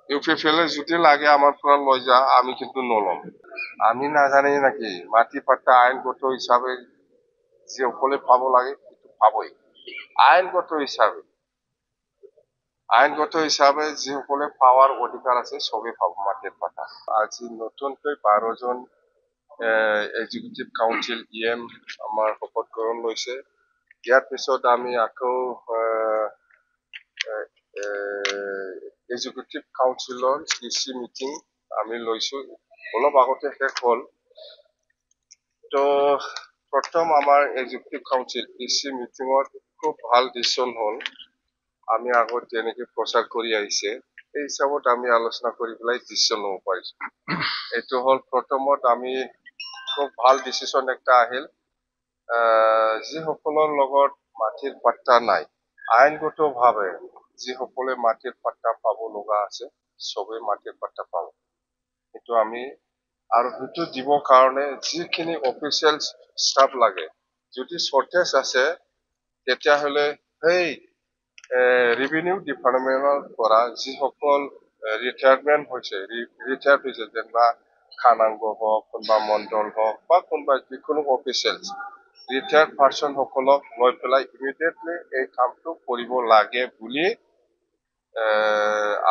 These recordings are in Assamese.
ইউপিপিএল যদি লাগে আমার পুরা লয় যা আমি কিন্তু নলম। আমি না জানি নাকি মাটি পাট্টা আইনগত হিসাবে যে সকলে পাব লাগে কিন্তু পাবই। আইনগত হিসাবে যে সকলে পাওয়ার অধিকার আছে সবে পাবো মাটির পাট্টা। আজি নতুনকৈ 12জন এক্সিকিউটিভ কাউন্সিল আমাৰ শপত গ্ৰহণ লৈছে। ইয়াৰ পিছত আমি আকৌ এক্সিকিউটিভ কাউন্সিলৰ ইচি মিটিং আমি লৈছো, অলপ আগতে শেষ হ'ল। তো প্ৰথম আমাৰ এক্সিকিউটিভ কাউন্সিল ইচি মিটিঙত খুব ভাল ডিচিশ্যন হ'ল। আমি আগত যেনেকে প্ৰচাৰ কৰি আহিছে এই হিচাপত আমি আলোচনা কৰি পেলাই ডিচিশ্যন ল'ব পাৰিছো। এইটো হ'ল প্ৰথমত আমি খুব ভাল ডিচিশ্যন একটা আহিল। যিসকলৰ লগত মাটিৰ পাট্টা নাই, আইনগতভাৱে যিসকলে মাটিৰ পাট্টা পাব লগা আছে চবে মাটিৰ পাট্টা পাব। সেইটো আমি আৰু সেইটো দিবৰ কাৰণে যিখিনি অফিচিয়েল ষ্টাফ লাগে, যদি শ্বৰ্টেজ আছে তেতিয়াহ'লে সেই ৰেভিনিউ ডিপাৰ্টমেণ্টৰ পৰা যিসকল ৰিটায়াৰমেণ্ট হৈছে, যেনিবা খানাংগ হওক, কোনোবা মণ্ডল হওক বা কোনোবা যিকোনো অফিচিয়েলছ ৰিটায়াৰ্ড পাৰ্চন সকলক লৈ পেলাই ইমিডিয়েটলি এই কামটো কৰিব লাগে বুলি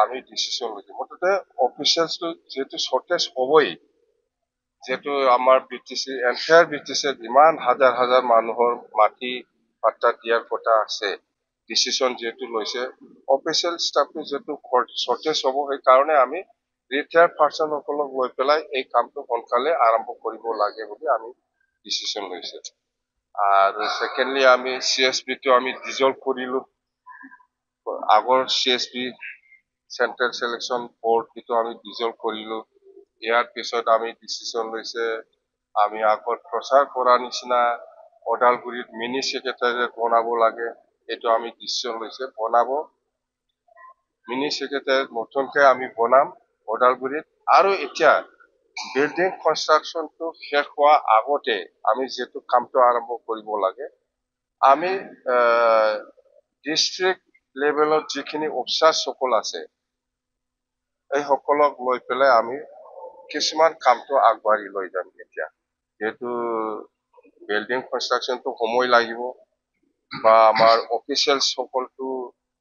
আমি ডিচিশ্যন লৈছো। মুঠতে অফিচিয়েলছটো যিহেতু শ্বৰ্টেজ হ'বই, যিহেতু আমাৰ এণ্টায়াৰ BTC ইমান হাজাৰ হাজাৰ মানুহৰ মাটি পাট্টা দিয়াৰ কথা আছে, ডিচিশ্যন যিহেতু লৈছে, অফিচিয়েল ষ্টাফটো যিহেতু শ্বৰ্টেজ হ'ব, সেইকাৰণে আমি ৰিটায়াৰ্ড পাৰ্চন সকলক লৈ পেলাই এই কামটো সোনকালে আৰম্ভ কৰিব লাগে বুলি আমি ডিচিশ্যন লৈছে। আৰু ছেকেণ্ডলি আমি CSBটো আমি ডিজলভ কৰিলো। আগৰ CSB চেন্ট্ৰেল সিলেকশন বোৰ্ড কিন্তু আমি ডিজলভ কৰিলো। ইয়াৰ পিছত আমি ডিচিশ্যন লৈছে আমি আগত প্ৰচাৰ কৰা নিচিনা ওদালগুৰিত মিনি সেক্ৰেটাৰিয়েট বনাব লাগে। এইটো আমি ডিচিশ্যন লৈছে বনাব। মিনি সেক্ৰেটাৰিয়েট নতুনকৈ আমি বনাম ওদালগুৰিত। আৰু এতিয়া বিল্ডিং কনষ্ট্ৰাকশ্যনটো শেষ হোৱা আগতে আমি যিহেতু কামটো আৰম্ভ কৰিব লাগে, আমি ডিষ্ট্ৰিক্ট লেভেলত যিখিনি অফিচাৰসকল আছে এই সকলক লৈ পেলাই আমি কিছুমান কামটো আগবাঢ়ি লৈ যাম। এতিয়া যেহেতু বিল্ডিং কনষ্ট্ৰাকশ্যনটো সময় লাগিব বা আমাৰ অফিচিয়েল সকলটো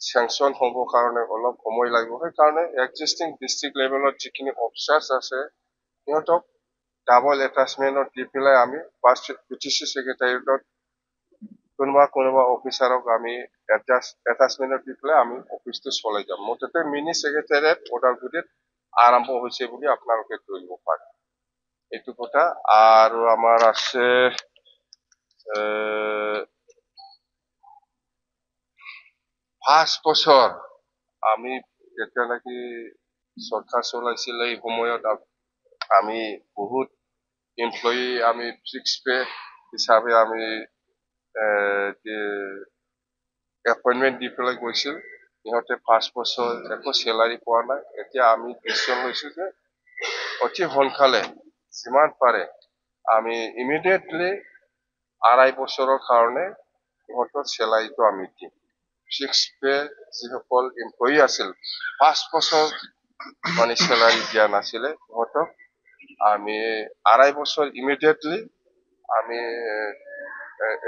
চেংচন হ'বৰ কাৰণে অলপ সময় লাগিব, সেইকাৰণে এক্সিষ্টিং ডিষ্ট্ৰিক্ট লেভেলত যিখিনি অফিচাৰ্ছ আছে সিহঁতক ডাবল এটাচমেণ্টত দি পেলাই আমি ফাৰ্ষ্ট BTC ছেক্ৰেটাৰিয়েটত কোনোবা অফিচাৰক আমি এটাচমেণ্টত দি পেলাই আমি অফিচটো চলাই যাম। মুঠতে মিনি ছেক্ৰেটাৰিয়েট ওদালগুৰিত আৰম্ভ হৈছে বুলি আপোনালোকে ধৰিব পাৰে। এইটো কথা। আৰু আমাৰ আছে 5 বছৰ আমি যেতিয়া নাকি চৰকাৰ চলাইছিল এই সময়ত আমি বহুত এমপ্লয়ী আমি ফিক্স পে হিচাপে আমি এপইণ্টমেণ্ট দি পেলাই গৈছিল। সিহঁতে 5 বছৰ একো চেলাৰী পোৱা নাই। এতিয়া আমি ডিচিশ্যন লৈছো যে অতি সোনকালে যিমান পাৰে আমি ইমিডিয়েটলি 2.5 বছৰৰ কাৰণে সিহঁতৰ চেলাৰীটো আমি দিম। ফিক্স পে যিসকল এমপ্লয়ী আছিল 5 বছৰ মানে চেলাৰী দিয়া নাছিলে, সিহঁতক আমি 2.5 বছৰ ইমিডিয়েটলি আমি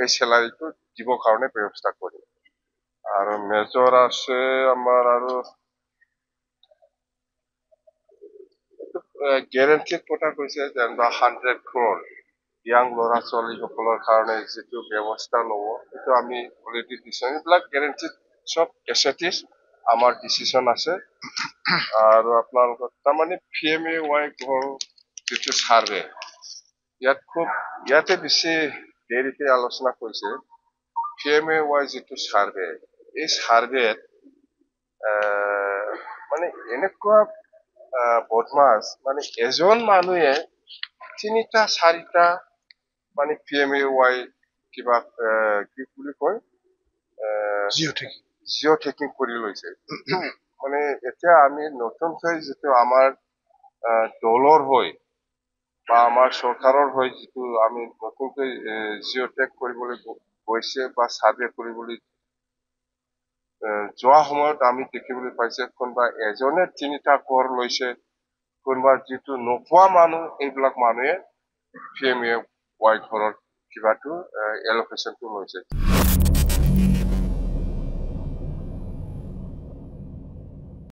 এই চেলাৰীটো দিবৰ কাৰণে ব্যৱস্থা কৰিম। আৰু মেজৰ আছে আমাৰ আৰু গেৰেণ্টিৰ কথা কৈছে, যেনিবা 100 crore ইয়াং ল'ৰা ছোৱালীসকলৰ কাৰণে যিটো ব্যৱস্থা ল'ব সেইটো আমি অলৰেডি দিছোঁ। এইবিলাক গেৰেণ্টি চব এছেটিছ আমাৰ ডিচিশ্যন আছে। আৰু আপোনালোকৰ তাৰমানে PMAY ঘৰ যিটো ছাৰ্ভে ইয়াতে বেছি দেৰিকৈ আলোচনা কৰিছে। PMAY যিটো ছাৰ্ভে, এই ছাৰ্ভেত মানে এনেকুৱা বদমাছ, মানে এজন মানুহে 3টা 4টা মানে PMAY কিবা কি বুলি কয় জিঅ' টেকিং কৰি লৈছে। মানে এতিয়া আমি নতুনকৈ যিটো আমাৰ দলৰ হৈ বা আমাৰ চৰকাৰৰ হৈ যিটো আমি নতুনকৈ জিঅ' টেক কৰিবলৈ গৈছে বা ছাৰ্ভে কৰিবলৈ যোৱা সময়ত আমি দেখিবলৈ পাইছে কোনোবা এজনে 3টা ঘৰ লৈছে, কোনোবা যিটো নোপোৱা মানুহ এইবিলাক মানুহে PMAY ঘৰৰ কিবাটো এলকেশ্যনটো লৈছে।